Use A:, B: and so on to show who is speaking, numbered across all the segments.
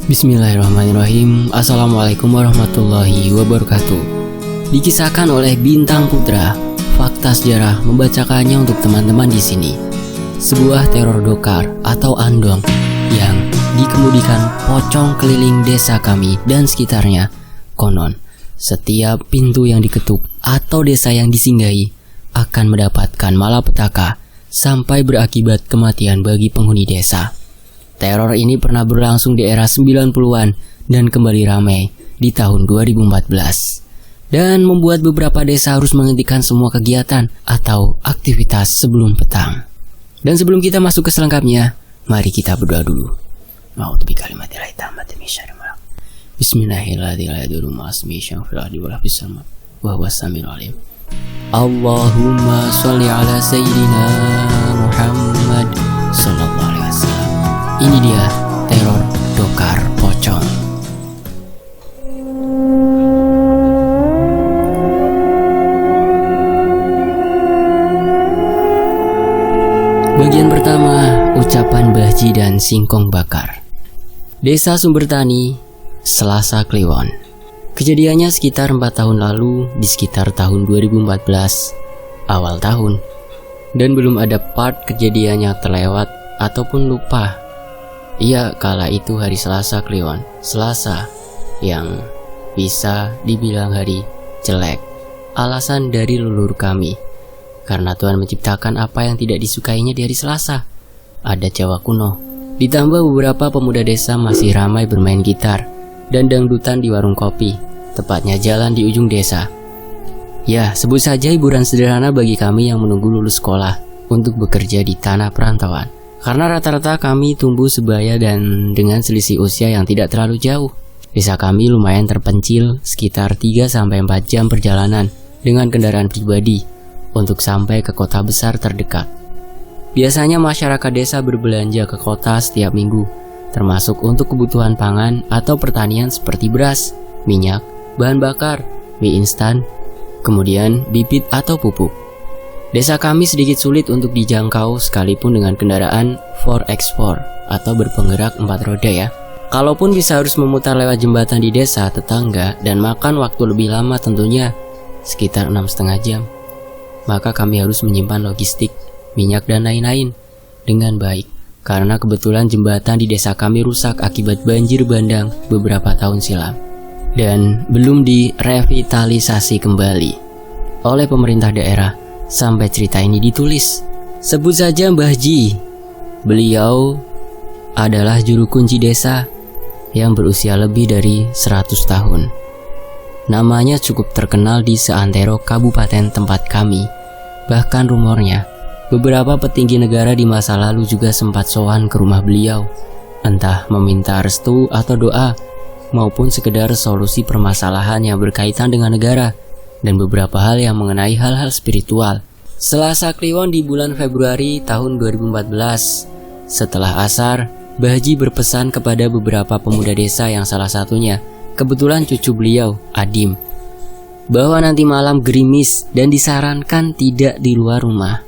A: Bismillahirrahmanirrahim. Assalamualaikum warahmatullahi wabarakatuh. Dikisahkan oleh Bintang Putra. Fakta sejarah membacakannya untuk teman-teman di sini. Sebuah teror dokar atau andong yang dikemudikan pocong keliling desa kami dan sekitarnya. Konon, setiap pintu yang diketuk atau desa yang disinggahi akan mendapatkan malapetaka sampai berakibat kematian bagi penghuni desa. Teror ini pernah berlangsung di era 90-an dan kembali ramai di tahun 2014 dan membuat beberapa desa harus menghentikan semua kegiatan atau aktivitas sebelum petang. Dan sebelum kita masuk ke selengkapnya, mari kita berdoa dulu. Bismillahirrahmanirrahim. Allahumma sholli ala sayyidina Muhammad sallallahu alaihi wasallam. Ini dia teror dokar pocong. Bagian pertama, ucapan Bahji dan Singkong Bakar. Desa Sumbertani, Selasa Kliwon. Kejadiannya sekitar 4 tahun lalu, di sekitar tahun 2014, awal tahun. Dan belum ada part kejadiannya terlewat ataupun lupa. Iya, kala itu hari Selasa Kliwon, Selasa yang bisa dibilang hari jelek. Alasan dari leluhur kami, karena Tuhan menciptakan apa yang tidak disukainya di hari Selasa. Ada Jawa kuno. Ditambah beberapa pemuda desa masih ramai bermain gitar dan dangdutan di warung kopi, tepatnya jalan di ujung desa. Ya, sebut saja hiburan sederhana bagi kami yang menunggu lulus sekolah untuk bekerja di tanah perantauan. Karena rata-rata kami tumbuh sebaya dan dengan selisih usia yang tidak terlalu jauh. Desa kami lumayan terpencil, sekitar 3-4 jam perjalanan dengan kendaraan pribadi untuk sampai ke kota besar terdekat. Biasanya masyarakat desa berbelanja ke kota setiap minggu, termasuk untuk kebutuhan pangan atau pertanian seperti beras, minyak, bahan bakar, mie instan, kemudian bibit atau pupuk. Desa kami sedikit sulit untuk dijangkau sekalipun dengan kendaraan 4x4 atau berpenggerak 4 roda ya. Kalaupun bisa harus memutar lewat jembatan di desa tetangga dan makan waktu lebih lama tentunya sekitar 6,5 jam. Maka kami harus menyimpan logistik, minyak dan lain-lain dengan baik. Karena kebetulan jembatan di desa kami rusak akibat banjir bandang beberapa tahun silam dan belum direvitalisasi kembali oleh pemerintah daerah sampai cerita ini ditulis. Sebut saja Mbah Ji. Beliau adalah juru kunci desa yang berusia lebih dari 100 tahun. Namanya cukup terkenal di seantero kabupaten tempat kami. Bahkan rumornya beberapa petinggi negara di masa lalu juga sempat sowan ke rumah beliau, entah meminta restu atau doa, maupun sekedar solusi permasalahan yang berkaitan dengan negara dan beberapa hal yang mengenai hal-hal spiritual. Selasa Kliwon di bulan Februari tahun 2014, setelah asar, Bahji berpesan kepada beberapa pemuda desa yang salah satunya kebetulan cucu beliau, Adim, bahwa nanti malam gerimis dan disarankan tidak di luar rumah.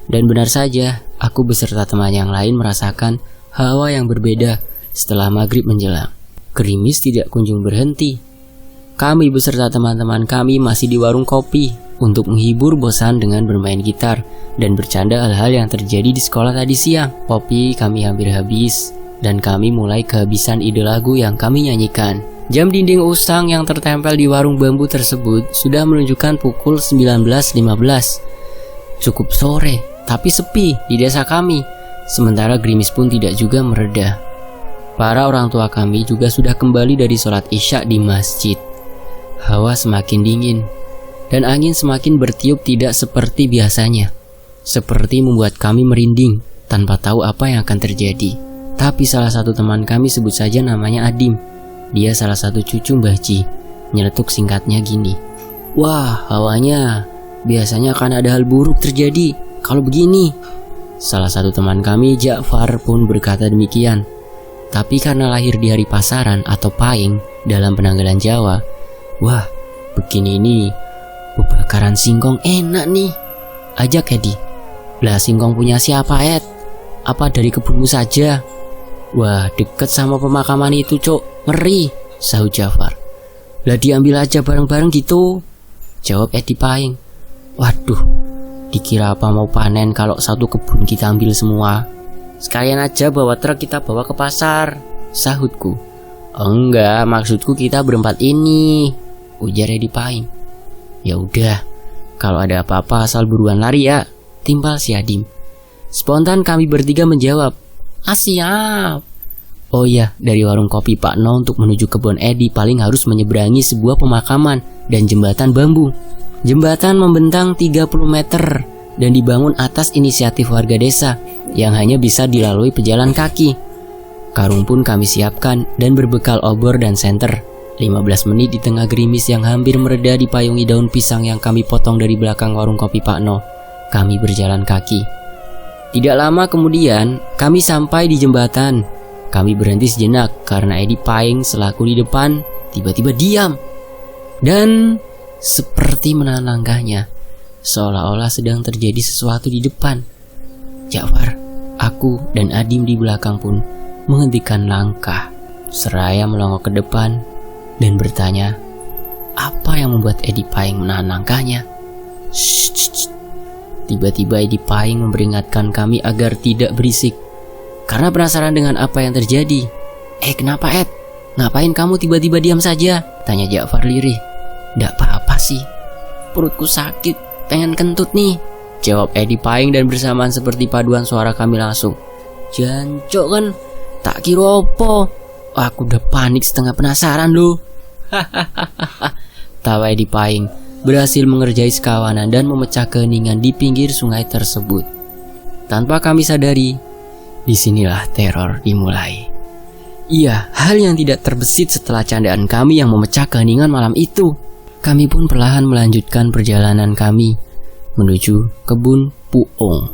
A: Dan benar saja, aku beserta teman yang lain merasakan hawa yang berbeda setelah maghrib menjelang. Gerimis tidak kunjung berhenti. Kami beserta teman-teman kami masih di warung kopi untuk menghibur bosan dengan bermain gitar dan bercanda hal-hal yang terjadi di sekolah tadi siang. Kopi kami hampir habis dan kami mulai kehabisan ide lagu yang kami nyanyikan. Jam dinding usang yang tertempel di warung bambu tersebut sudah menunjukkan pukul 19.15. Cukup sore, tapi sepi di desa kami. Sementara gerimis pun tidak juga mereda. Para orang tua kami juga sudah kembali dari sholat isya di masjid. Hawa semakin dingin dan angin semakin bertiup tidak seperti biasanya, seperti membuat kami merinding tanpa tahu apa yang akan terjadi. Tapi salah satu teman kami, sebut saja namanya Adim, dia salah satu cucu Mbah Ji, nyeletuk singkatnya gini, "Wah, hawanya biasanya akan ada hal buruk terjadi kalau begini." Salah satu teman kami, Ja'far, pun berkata demikian. Tapi karena lahir di hari pasaran atau paing dalam penanggalan Jawa, wah, begini ini bebakaran singkong enak nih. Ajak Edi. Lah singkong punya siapa Ed? Apa dari kebunmu saja? Wah, deket sama pemakaman itu, Cok. Ngeri, sahut Jafar. Lah diambil aja bareng-bareng gitu, jawab Edi Payeng. Waduh, dikira apa mau panen kalau satu kebun kita ambil semua? Sekalian aja bawa truk kita bawa ke pasar, sahutku. Enggak, maksudku kita berempat ini, ujar Edi Payeng. Ya udah, kalau ada apa-apa asal buruan lari ya, timpal si Adim. Spontan kami bertiga menjawab, siap. Oh iya, dari warung kopi Pak No untuk menuju kebun Edi paling harus menyeberangi sebuah pemakaman dan jembatan bambu. Jembatan membentang 30 meter dan dibangun atas inisiatif warga desa yang hanya bisa dilalui pejalan kaki. Karung pun kami siapkan dan berbekal obor dan senter. 15 menit di tengah gerimis yang hampir mereda dipayungi daun pisang yang kami potong dari belakang warung kopi Pak No, kami berjalan kaki. Tidak lama kemudian, kami sampai di jembatan. Kami berhenti sejenak karena Edi Payeng selaku di depan tiba-tiba diam. Dan seperti menahan langkahnya, seolah-olah sedang terjadi sesuatu di depan. Jafar, aku, dan Adim di belakang pun menghentikan langkah, seraya melongok ke depan dan bertanya, apa yang membuat Edi Payeng menahan langkahnya? Shh. Tiba-tiba Edi Payeng memperingatkan kami agar tidak berisik, karena penasaran dengan apa yang terjadi. Kenapa Ed? Ngapain kamu tiba-tiba diam saja? Tanya Jafar lirih. Nggak apa-apa sih, perutku sakit, pengen kentut nih, jawab Edi Payeng dan bersamaan seperti paduan suara kami langsung. Jancok kan, tak kira apa. Aku udah panik setengah penasaran loh. Hahaha, tawa Edi Payeng berhasil mengerjai sekawanan dan memecah keheningan di pinggir sungai tersebut. Tanpa kami sadari, disinilah teror dimulai. Iya, hal yang tidak terbesit setelah candaan kami yang memecah keheningan malam itu. Kami pun perlahan melanjutkan perjalanan kami menuju kebun Puung,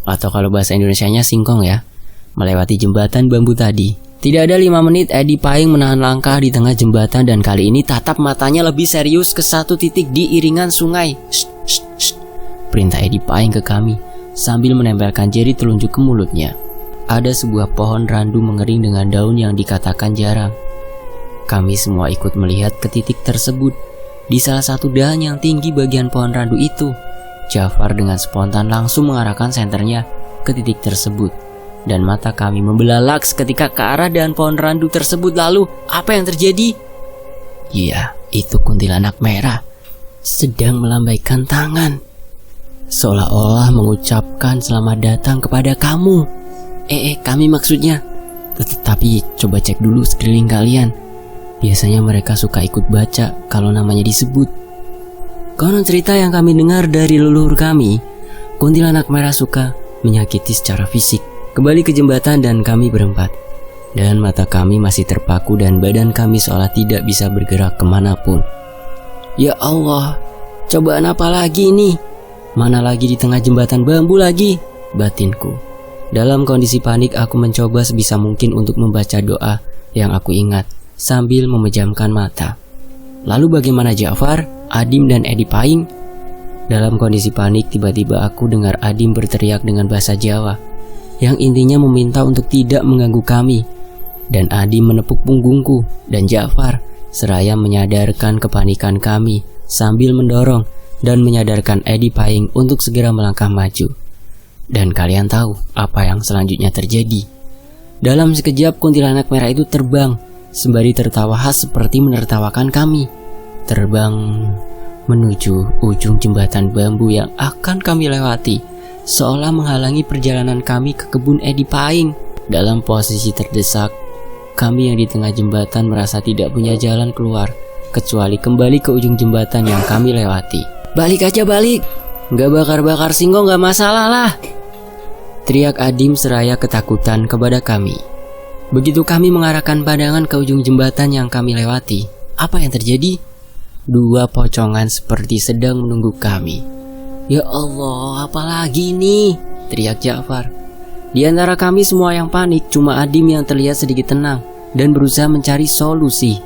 A: atau kalau bahasa Indonesianya singkong ya, melewati jembatan bambu tadi. Tidak ada 5 menit Edi Payeng menahan langkah di tengah jembatan dan kali ini tatap matanya lebih serius ke satu titik di iringan sungai. Shh. Perintah Edi Payeng ke kami sambil menempelkan jari telunjuk ke mulutnya. Ada sebuah pohon randu mengering dengan daun yang dikatakan jarang. Kami semua ikut melihat ke titik tersebut. Di salah satu dahan yang tinggi bagian pohon randu itu, Jafar dengan spontan langsung mengarahkan senternya ke titik tersebut. Dan mata kami membelalak seketika ke arah dahan pohon randu tersebut. Lalu, apa yang terjadi? Iya, itu kuntilanak merah sedang melambaikan tangan, seolah-olah mengucapkan selamat datang kepada kamu. Kami maksudnya. Tapi coba cek dulu sekeliling kalian. Biasanya mereka suka ikut baca kalau namanya disebut. Konon cerita yang kami dengar dari leluhur kami, kuntilanak merah suka menyakiti secara fisik. Kembali ke jembatan dan kami berempat. Dan mata kami masih terpaku dan badan kami seolah tidak bisa bergerak kemanapun. Ya Allah, cobaan apa lagi nih? Mana lagi di tengah jembatan bambu lagi? Batinku. Dalam kondisi panik aku mencoba sebisa mungkin untuk membaca doa yang aku ingat sambil memejamkan mata. Lalu bagaimana Jafar, Adim dan Edi Payeng? Dalam kondisi panik tiba-tiba aku dengar Adim berteriak dengan bahasa Jawa yang intinya meminta untuk tidak mengganggu kami. Dan Adim menepuk punggungku dan Jafar seraya menyadarkan kepanikan kami sambil mendorong dan menyadarkan Edi Payeng untuk segera melangkah maju. Dan kalian tahu apa yang selanjutnya terjadi. Dalam sekejap kuntilanak merah itu terbang sembari tertawa khas seperti menertawakan kami. Terbang menuju ujung jembatan bambu yang akan kami lewati, seolah menghalangi perjalanan kami ke kebun Edi Payeng. Dalam posisi terdesak, kami yang di tengah jembatan merasa tidak punya jalan keluar kecuali kembali ke ujung jembatan yang kami lewati. Balik aja balik, nggak bakar-bakar singkong nggak masalah lah, teriak Adim seraya ketakutan kepada kami. Begitu kami mengarahkan pandangan ke ujung jembatan yang kami lewati, apa yang terjadi? 2 pocongan seperti sedang menunggu kami. Ya Allah, apalagi nih? Teriak Jafar. Di antara kami semua yang panik, cuma Adim yang terlihat sedikit tenang dan berusaha mencari solusi.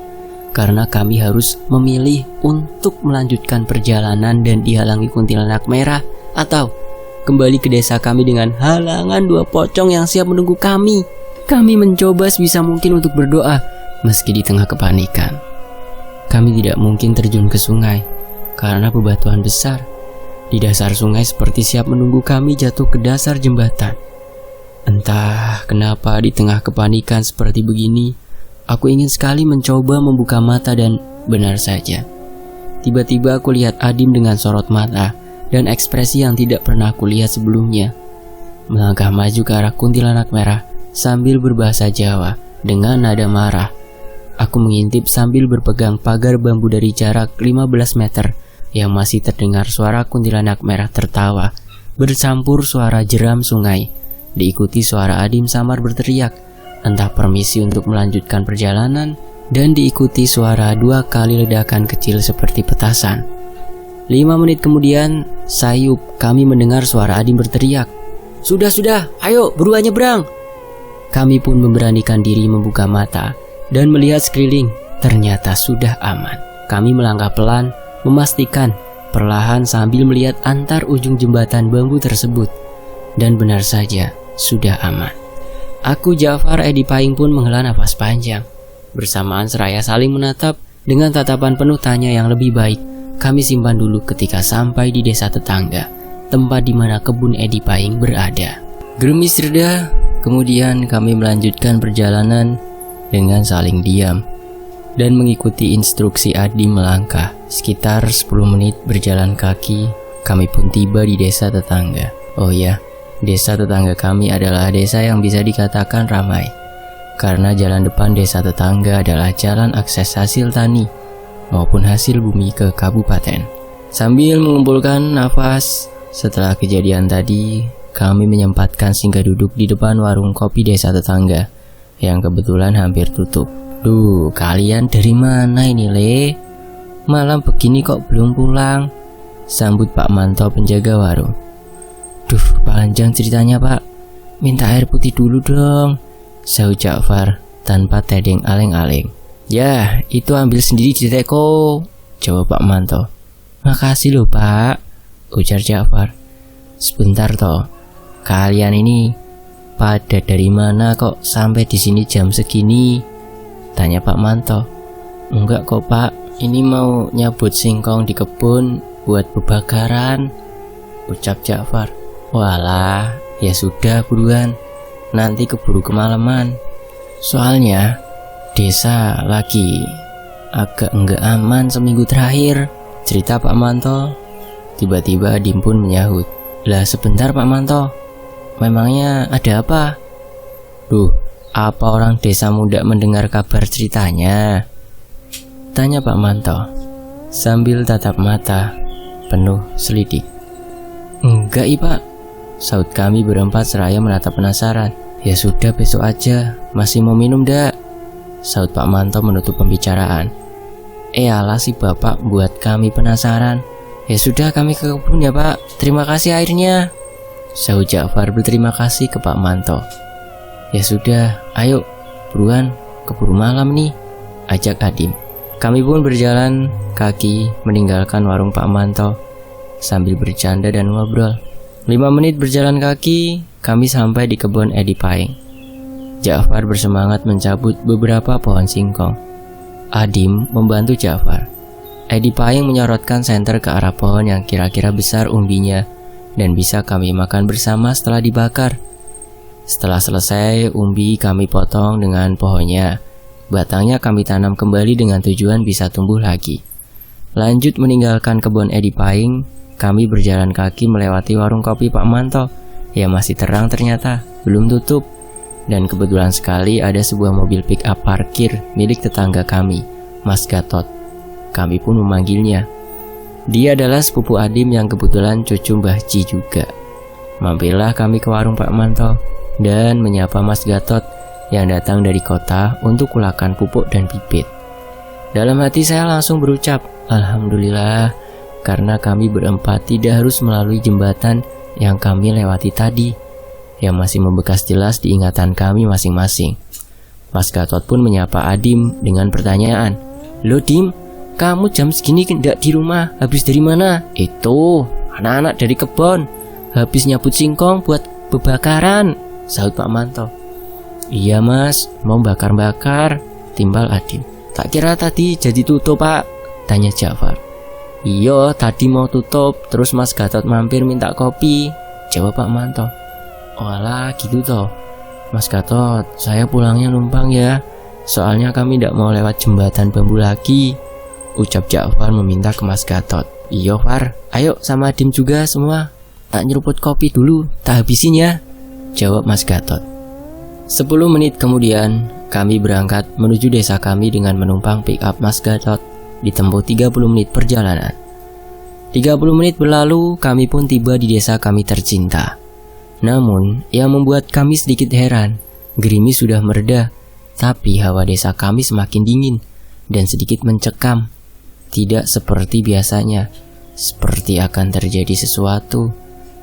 A: Karena kami harus memilih untuk melanjutkan perjalanan dan dihalangi kuntilanak merah, atau kembali ke desa kami dengan halangan 2 pocong yang siap menunggu kami. Kami mencoba sebisa mungkin untuk berdoa meski di tengah kepanikan. Kami tidak mungkin terjun ke sungai karena bebatuan besar di dasar sungai seperti siap menunggu kami jatuh ke dasar jembatan. Entah kenapa di tengah kepanikan seperti begini, aku ingin sekali mencoba membuka mata dan benar saja. Tiba-tiba aku lihat Adim dengan sorot mata dan ekspresi yang tidak pernah aku lihat sebelumnya. Melangkah maju ke arah kuntilanak merah sambil berbahasa Jawa dengan nada marah. Aku mengintip sambil berpegang pagar bambu dari jarak 15 meter yang masih terdengar suara kuntilanak merah tertawa bercampur suara jeram sungai. Diikuti suara Adim samar berteriak, entah permisi untuk melanjutkan perjalanan, dan diikuti suara 2 kali ledakan kecil seperti petasan. 5 menit kemudian, sayup kami mendengar suara Adim berteriak, "Sudah, ayo buruan nyebrang." Kami pun memberanikan diri membuka mata dan melihat sekeliling, ternyata sudah aman. Kami melangkah pelan, memastikan perlahan sambil melihat antar ujung jembatan bambu tersebut. Dan benar saja, sudah aman. Aku, Jafar, Edi Paying pun menghela nafas panjang. Bersamaan seraya saling menatap dengan tatapan penuh tanya yang lebih baik. Kami simpan dulu ketika sampai di desa tetangga, tempat di mana kebun Edi Paying berada. Gerimis reda, kemudian kami melanjutkan perjalanan dengan saling diam dan mengikuti instruksi Adim melangkah. Sekitar 10 menit berjalan kaki, kami pun tiba di desa tetangga. Oh ya, desa tetangga kami adalah desa yang bisa dikatakan ramai, karena jalan depan desa tetangga adalah jalan akses hasil tani maupun hasil bumi ke kabupaten. Sambil mengumpulkan nafas setelah kejadian tadi, kami menyempatkan singgah duduk di depan warung kopi desa tetangga yang kebetulan hampir tutup. Duh, kalian dari mana ini, Le? Malam begini kok belum pulang? Sambut Pak Manto, penjaga warung. Duh, panjang ceritanya, Pak. Minta air putih dulu dong, sahut Ja'far tanpa tedeng aleng-aleng. Ya, itu ambil sendiri di teko, jawab Pak Manto. Makasih loh, Pak, ujar Ja'far. Sebentar toh, kalian ini pada dari mana kok sampai di sini jam segini? Tanya Pak Manto. Enggak kok, Pak, ini mau nyabut singkong di kebun buat bebakaran, ucap Ja'far. Walah, ya sudah buruan, nanti keburu kemalaman. Soalnya desa lagi agak enggak aman seminggu terakhir, cerita Pak Manto. Tiba-tiba Adim pun menyahut. Lah sebentar Pak Manto, memangnya ada apa? Duh, apa orang desa muda mendengar kabar ceritanya? Tanya Pak Manto sambil tatap mata penuh selidik. Enggak, Pak, sahut kami berempat seraya menatap penasaran. Ya sudah, besok aja. Masih mau minum dak? Sahut Pak Manto menutup pembicaraan. Alah si bapak buat kami penasaran. Ya sudah, kami ke kebun ya, Pak. Terima kasih airnya, sahut Ja'far berterima kasih ke Pak Manto. Ya sudah, ayo buruan, keburu malam nih, ajak Adim. Kami pun berjalan kaki meninggalkan warung Pak Manto sambil bercanda dan ngobrol. 5 menit berjalan kaki, kami sampai di kebun Edi Paying. Ja'far bersemangat mencabut beberapa pohon singkong. Adim membantu Ja'far. Edi Paying menyorotkan senter ke arah pohon yang kira-kira besar umbinya dan bisa kami makan bersama setelah dibakar. Setelah selesai, umbi kami potong dengan pohonnya. Batangnya kami tanam kembali dengan tujuan bisa tumbuh lagi. Lanjut meninggalkan kebun Edi Paying, kami berjalan kaki melewati warung kopi Pak Manto yang masih terang ternyata, belum tutup. Dan kebetulan sekali ada sebuah mobil pick up parkir milik tetangga kami, Mas Gatot. Kami pun memanggilnya. Dia adalah sepupu Adim yang kebetulan cucu Mbah Ji juga. Mampirlah kami ke warung Pak Manto dan menyapa Mas Gatot yang datang dari kota untuk ulakan pupuk dan bibit. Dalam hati saya langsung berucap, Alhamdulillah, karena kami berempat tidak harus melalui jembatan yang kami lewati tadi, yang masih membekas jelas di ingatan kami masing-masing. Mas Gatot pun menyapa Adim dengan pertanyaan, Loh Dim, kamu jam segini tidak di rumah, habis dari mana? Itu, anak-anak dari kebun, habis nyabut singkong buat bebakaran, sahut Pak Manto. Iya mas, mau bakar-bakar, timbal Adim. Tak kira tadi jadi tutup pak, tanya Ja'far. Iya, tadi mau tutup, terus Mas Gatot mampir minta kopi, jawab Pak Manto. Walah gitu toh. Mas Gatot, saya pulangnya numpang ya, soalnya kami tidak mau lewat jembatan bambu lagi, ucap Ja'far meminta ke Mas Gatot. Iya Far, ayo sama Adim juga semua, tak nyeruput kopi dulu, tak habisin ya, jawab Mas Gatot. 10 menit kemudian, kami berangkat menuju desa kami dengan menumpang pick up Mas Gatot, ditempuh 30 menit perjalanan. 30 menit berlalu, kami pun tiba di desa kami tercinta. Namun, yang membuat kami sedikit heran, gerimis sudah mereda, tapi hawa desa kami semakin dingin dan sedikit mencekam. Tidak seperti biasanya, seperti akan terjadi sesuatu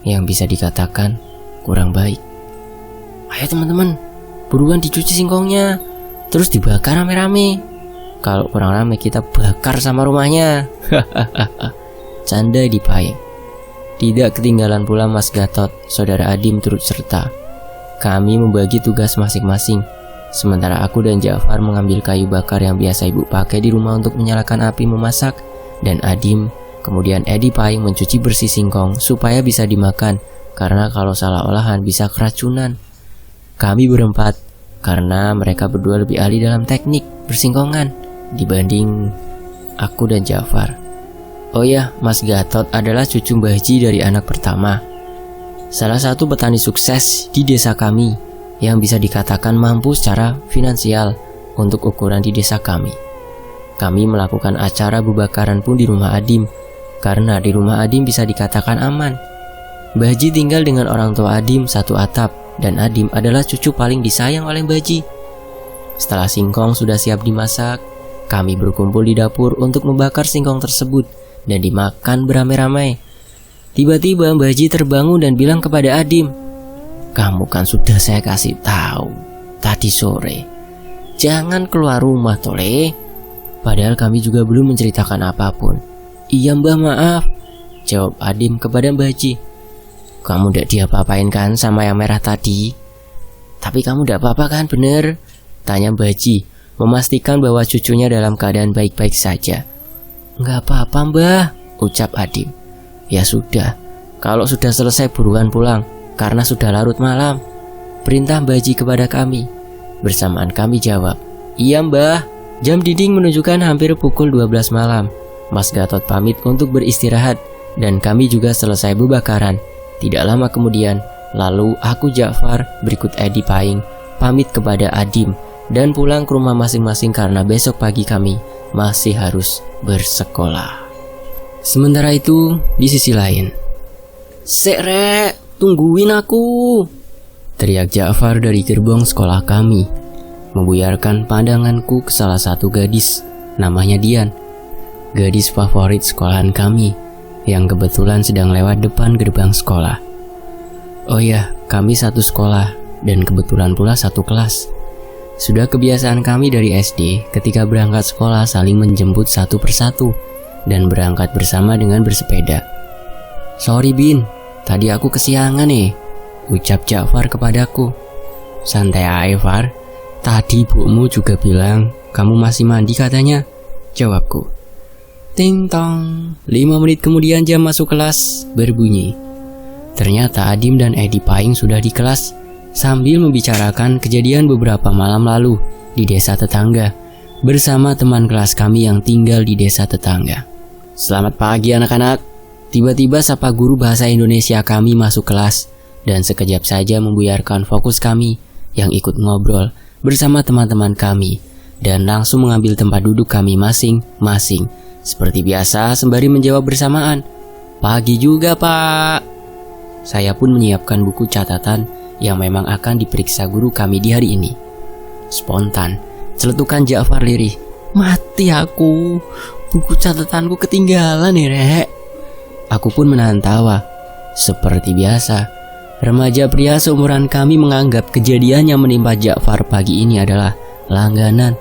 A: yang bisa dikatakan kurang baik. Ayo teman-teman, buruan dicuci singkongnya, terus dibakar rame-rame. Kalau kurang rame kita bakar sama rumahnya. Canda Dipaing. Tidak ketinggalan pula Mas Gatot, saudara Adim turut serta. Kami membagi tugas masing-masing. Sementara aku dan Ja'far mengambil kayu bakar yang biasa ibu pakai di rumah untuk menyalakan api memasak, dan Adim, kemudian Edi Paing mencuci bersih singkong supaya bisa dimakan, karena kalau salah olahan bisa keracunan. Kami berempat, karena mereka berdua lebih ahli dalam teknik bersingkongan dibanding aku dan Ja'far. Oh ya, Mas Gatot adalah cucu Mbah Ji dari anak pertama, salah satu petani sukses di desa kami yang bisa dikatakan mampu secara finansial untuk ukuran di desa kami. Kami melakukan acara bubakaran pun di rumah Adim, karena di rumah Adim bisa dikatakan aman. Mbah Ji tinggal dengan orang tua Adim satu atap, dan Adim adalah cucu paling disayang oleh Mbah Ji. Setelah singkong sudah siap dimasak, kami berkumpul di dapur untuk membakar singkong tersebut dan dimakan beramai-ramai. Tiba-tiba Mbah Ji terbangun dan bilang kepada Adim, "Kamu kan sudah saya kasih tahu tadi sore, jangan keluar rumah tole." Padahal kami juga belum menceritakan apapun. "Iya Mbah, maaf," jawab Adim kepada Mbah Ji. "Kamu tidak diapa-apain kan sama yang merah tadi?" "Tapi kamu tidak apa-apa kan, bener?" tanya Mbah Ji, memastikan bahwa cucunya dalam keadaan baik-baik saja. "Nggak apa-apa Mbah," ucap Adim. "Ya sudah, kalau sudah selesai buruan pulang, karena sudah larut malam," perintah Mbah Ji kepada kami. Bersamaan kami jawab, "Iya Mbah." Jam dinding menunjukkan hampir pukul 12 malam. Mas Gatot pamit untuk beristirahat, dan kami juga selesai bubakaran. Tidak lama kemudian, lalu aku Ja'far berikut Edi Paing pamit kepada Adim dan pulang ke rumah masing-masing karena besok pagi kami masih harus bersekolah. Sementara itu, di sisi lain, "Sek Rek, tungguin aku," teriak Ja'far dari gerbong sekolah kami, membuyarkan pandanganku ke salah satu gadis, namanya Dian, gadis favorit sekolahan kami, yang kebetulan sedang lewat depan gerbang sekolah. Oh ya, kami satu sekolah, dan kebetulan pula satu kelas. Sudah kebiasaan kami dari SD ketika berangkat sekolah saling menjemput satu persatu, dan berangkat bersama dengan bersepeda. "Sorry Bin, tadi aku kesiangan nih," ucap Ja'far kepadaku. "Santai aja Far, tadi ibumu juga bilang kamu masih mandi katanya," jawabku. Ting tong, 5 menit kemudian jam masuk kelas berbunyi. Ternyata Adim dan Edi Paing sudah di kelas, sambil membicarakan kejadian beberapa malam lalu di desa tetangga bersama teman kelas kami yang tinggal di desa tetangga. "Selamat pagi anak-anak," tiba-tiba sapa guru bahasa Indonesia kami masuk kelas, dan sekejap saja membuyarkan fokus kami yang ikut ngobrol bersama teman-teman kami, dan langsung mengambil tempat duduk kami masing-masing. Seperti biasa sembari menjawab bersamaan, "Pagi juga Pak." Saya pun menyiapkan buku catatan yang memang akan diperiksa guru kami di hari ini. Spontan, celetukan Ja'far lirih, "Mati aku, buku catatanku ketinggalan nih Rek." Aku pun menahan tawa. Seperti biasa, remaja pria seumuran kami menganggap kejadian yang menimpa Ja'far pagi ini adalah langganan,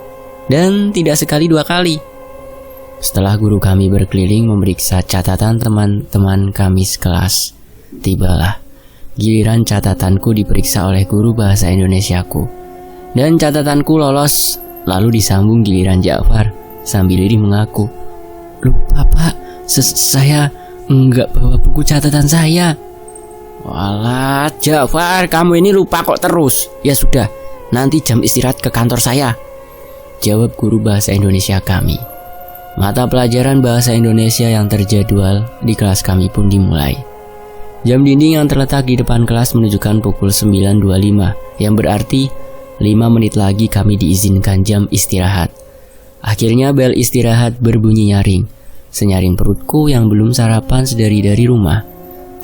A: dan tidak sekali dua kali. Setelah guru kami berkeliling memeriksa catatan teman-teman kami sekelas, tibalah giliran catatanku diperiksa oleh guru bahasa Indonesiaku. Dan catatanku lolos. Lalu disambung giliran Ja'far sambil diri mengaku, "Lupa Pak, saya enggak bawa buku catatan saya." "Walah Ja'far, kamu ini lupa kok terus. Ya sudah, nanti jam istirahat ke kantor saya," jawab guru bahasa Indonesia kami. Mata pelajaran bahasa Indonesia yang terjadwal di kelas kami pun dimulai. Jam dinding yang terletak di depan kelas menunjukkan pukul 9.25, yang berarti 5 menit lagi kami diizinkan jam istirahat. Akhirnya bel istirahat berbunyi nyaring. Senyaring perutku yang belum sarapan sedari dari rumah.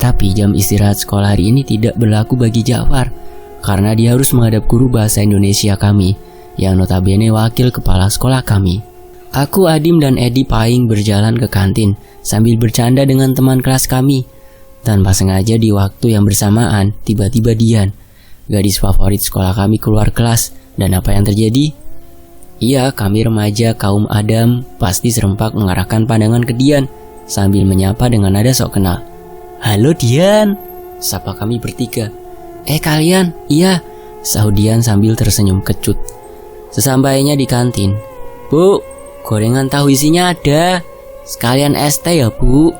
A: Tapi jam istirahat sekolah hari ini tidak berlaku bagi Ja'far, karena dia harus menghadap guru bahasa Indonesia kami, yang notabene wakil kepala sekolah kami. Aku, Adim, dan Edi Paing berjalan ke kantin sambil bercanda dengan teman kelas kami. Tanpa sengaja di waktu yang bersamaan, tiba-tiba Dian, gadis favorit sekolah kami, keluar kelas. Dan apa yang terjadi? Iya, kami remaja kaum Adam pasti serempak mengarahkan pandangan ke Dian sambil menyapa dengan nada sok kenal. "Halo Dian," sapa kami bertiga. Kalian?" "Iya," sahut Dian sambil tersenyum kecut. Sesampainya di kantin, "Bu, gorengan tahu isinya ada. Sekalian es teh ya Bu,"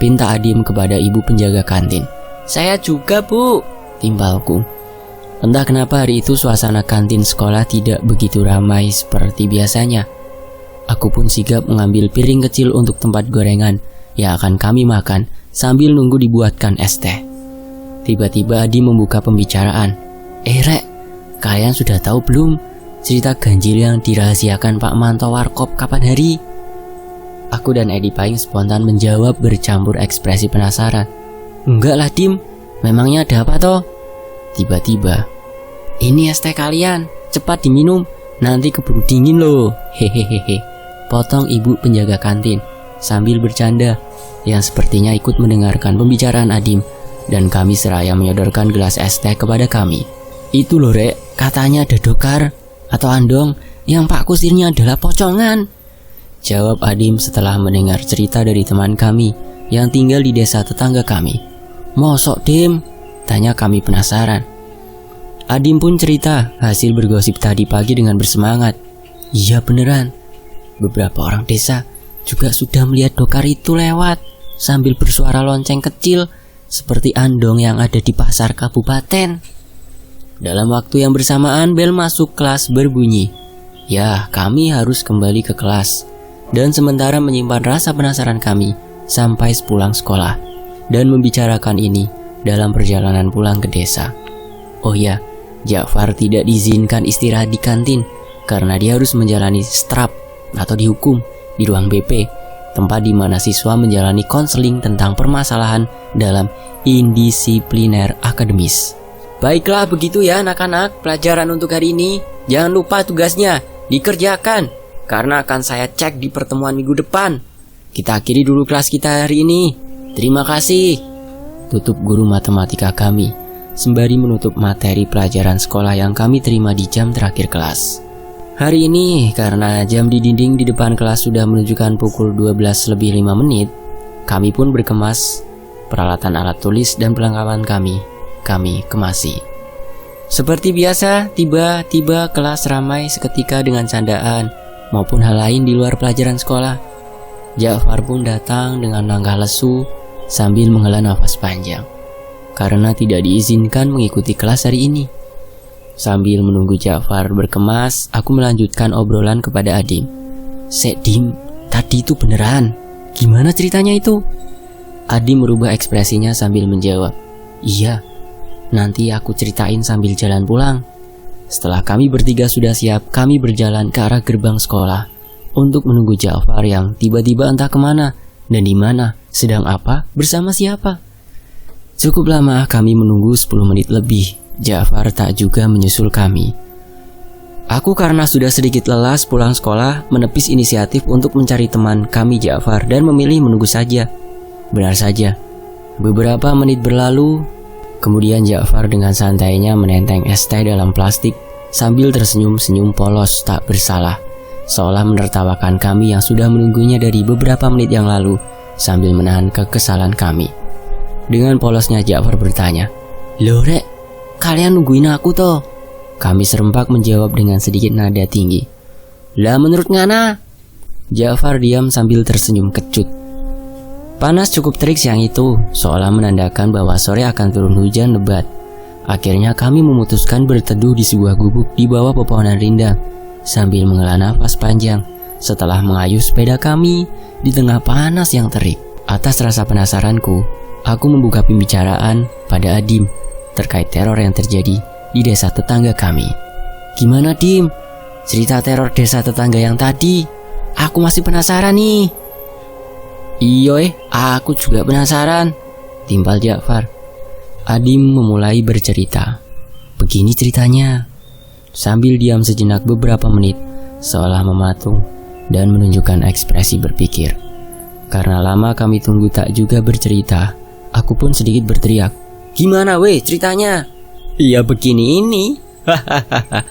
A: pinta Adim kepada ibu penjaga kantin. "Saya juga Bu," timbalku. Entah kenapa hari itu suasana kantin sekolah tidak begitu ramai seperti biasanya. Aku pun sigap mengambil piring kecil untuk tempat gorengan yang akan kami makan sambil nunggu dibuatkan es teh. Tiba-tiba Adi membuka pembicaraan. "Rek, kalian sudah tahu belum cerita ganjil yang dirahasiakan Pak Manto Warkop kapan hari?" Aku dan Edi Paing spontan menjawab bercampur ekspresi penasaran. "Enggak lah Dim, memangnya ada apa toh?" Tiba-tiba, "Ini es teh kalian, cepat diminum, nanti keburu dingin loh, hehehe," potong ibu penjaga kantin sambil bercanda yang sepertinya ikut mendengarkan pembicaraan Adim, dan kami seraya menyodorkan gelas es teh kepada kami. "Itu loh Rek, katanya ada dokar atau andong yang Pak Kusirnya adalah pocongan," jawab Adim setelah mendengar cerita dari teman kami yang tinggal di desa tetangga kami. "Mosok Dim?" tanya kami penasaran. Adim pun cerita hasil bergosip tadi pagi dengan bersemangat. "Iya beneran, beberapa orang desa juga sudah melihat dokar itu lewat sambil bersuara lonceng kecil seperti andong yang ada di pasar kabupaten." Dalam waktu yang bersamaan bel masuk kelas berbunyi. Ya, kami harus kembali ke kelas dan sementara menyimpan rasa penasaran kami sampai sepulang sekolah dan membicarakan ini dalam perjalanan pulang ke desa. Oh ya, Ja'far tidak diizinkan istirahat di kantin karena dia harus menjalani strap atau dihukum di ruang BP, tempat di mana siswa menjalani konseling tentang permasalahan dalam indisipliner akademis. Baiklah, begitu ya anak-anak pelajaran untuk hari ini. Jangan lupa tugasnya dikerjakan karena akan saya cek di pertemuan minggu depan. Kita akhiri dulu kelas kita hari ini. Terima kasih, tutup guru matematika kami sembari menutup materi pelajaran sekolah yang kami terima di jam terakhir kelas. Hari ini karena jam di dinding di depan kelas sudah menunjukkan pukul 12:05, kami pun berkemas peralatan alat tulis dan perlengkapan kami kemasi. Seperti biasa, tiba-tiba kelas ramai seketika dengan candaan maupun hal lain di luar pelajaran sekolah. Ja'far pun datang dengan langkah lesu sambil menghela nafas panjang karena tidak diizinkan mengikuti kelas hari ini. Sambil menunggu Ja'far berkemas, aku melanjutkan obrolan kepada Adim. "Sek Dim, tadi itu beneran? Gimana ceritanya itu?" Adim merubah ekspresinya sambil menjawab, "Iya, nanti aku ceritain sambil jalan pulang." Setelah kami bertiga sudah siap, kami berjalan ke arah gerbang sekolah untuk menunggu Ja'far yang tiba-tiba entah kemana dan di mana, sedang apa, bersama siapa. Cukup lama kami menunggu 10 menit lebih. Ja'far tak juga menyusul kami. Aku karena sudah sedikit lelah pulang sekolah menepis inisiatif untuk mencari teman kami Ja'far dan memilih menunggu saja. Benar saja, beberapa menit berlalu, kemudian Ja'far dengan santainya menenteng es teh dalam plastik sambil tersenyum-senyum polos tak bersalah, seolah menertawakan kami yang sudah menunggunya dari beberapa menit yang lalu sambil menahan kekesalan kami. Dengan polosnya Ja'far bertanya, "Loh Rek, kalian nungguin aku toh? Kami serempak menjawab dengan sedikit nada tinggi. Lah menurut ngana? Ja'far diam sambil tersenyum kecut. Panas cukup terik siang itu, seolah menandakan bahwa sore akan turun hujan lebat. Akhirnya kami memutuskan berteduh di sebuah gubuk di bawah pepohonan rindang sambil menghela nafas panjang setelah mengayuh sepeda kami di tengah panas yang terik. Atas rasa penasaranku, aku membuka pembicaraan pada Adim terkait teror yang terjadi di desa tetangga kami. Gimana Dim? Cerita teror desa tetangga yang tadi? Aku masih penasaran nih. Iya aku juga penasaran, timpal Ja'far. Adim memulai bercerita. Begini ceritanya. Sambil diam sejenak beberapa menit, seolah mematung dan menunjukkan ekspresi berpikir. Karena lama kami tunggu tak juga bercerita, aku pun sedikit berteriak. Gimana ceritanya? Iya begini ini. Hahaha.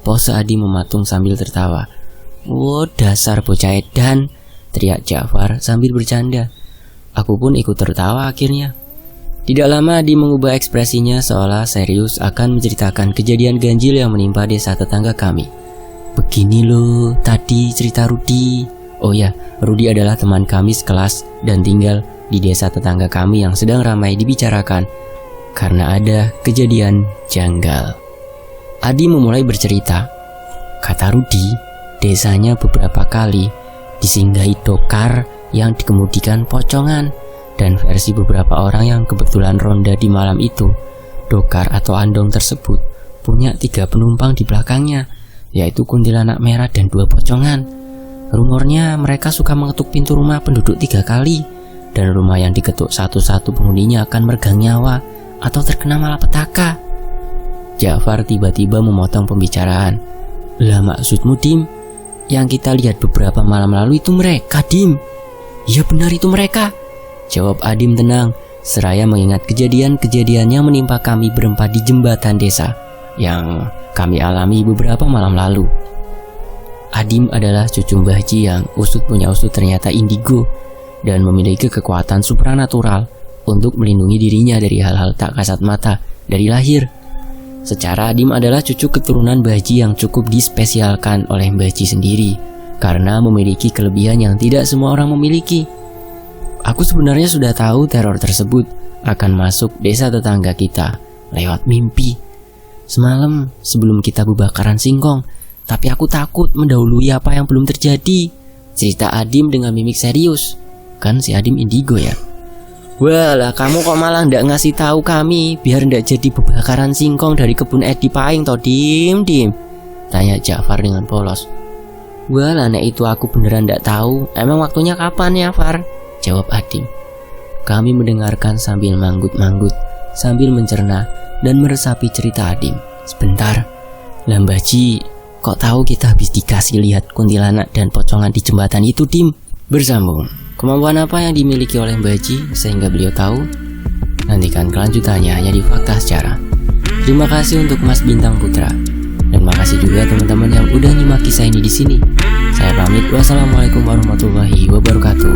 A: Pose Adim mematung sambil tertawa. Wow, dasar bocah edan, teriak Ja'far sambil bercanda. Aku pun ikut tertawa akhirnya. Tidak lama Adim mengubah ekspresinya seolah serius akan menceritakan kejadian ganjil yang menimpa desa tetangga kami. Begini loh tadi cerita Rudi. Oh ya, Rudi adalah teman kami sekelas dan tinggal di desa tetangga kami yang sedang ramai dibicarakan karena ada kejadian janggal. Adi memulai bercerita. Kata Rudi, desanya beberapa kali disinggahi dokar yang dikemudikan pocongan, dan versi beberapa orang yang kebetulan ronda di malam itu, dokar atau andong tersebut punya 3 penumpang di belakangnya, yaitu kuntilanak merah dan 2 pocongan. Rumornya mereka suka mengetuk pintu rumah penduduk 3 kali, dan rumah yang diketuk satu-satu penghuninya akan meregang nyawa atau terkena malapetaka. Ja'far tiba-tiba memotong pembicaraan. Lah maksudmu Dim? Yang kita lihat beberapa malam lalu itu mereka Dim? Iya benar itu mereka, jawab Adim tenang, seraya mengingat kejadian-kejadian yang menimpa kami berempat di jembatan desa yang kami alami beberapa malam lalu. Adim adalah cucu Mbah Ji yang usut punya usut ternyata indigo dan memiliki kekuatan supranatural untuk melindungi dirinya dari hal-hal tak kasat mata dari lahir. Secara Adim adalah cucu keturunan Mbah Ji yang cukup dispesialkan oleh Mbah Ji sendiri karena memiliki kelebihan yang tidak semua orang memiliki. Aku sebenarnya sudah tahu teror tersebut akan masuk desa tetangga kita lewat mimpi semalam sebelum kita bubakaran singkong, tapi aku takut mendahului apa yang belum terjadi, cerita Adim dengan mimik serius. Kan si Adim indigo ya. Walah, kamu kok malah ndak ngasih tahu kami biar ndak jadi bebakaran singkong dari kebun Edi Paing toh Dim? Tanya Ja'far dengan polos. Walah, nek itu aku beneran ndak tahu. Emang waktunya kapan ya, Far? Jawab Adim. Kami mendengarkan sambil manggut-manggut, sambil mencerna dan meresapi cerita Adim. Sebentar, Mbah Ji, kok tahu kita habis dikasih lihat kuntilanak dan pocongan di jembatan itu, Dim? Bersambung. Kemampuan apa yang dimiliki oleh Mbah Ji sehingga beliau tahu? Nantikan kelanjutannya hanya di Fakta Sejarah. Terima kasih untuk Mas Bintang Putra. Dan makasih juga teman-teman yang udah nyimak kisah ini di sini. Saya pamit. Wassalamualaikum warahmatullahi wabarakatuh.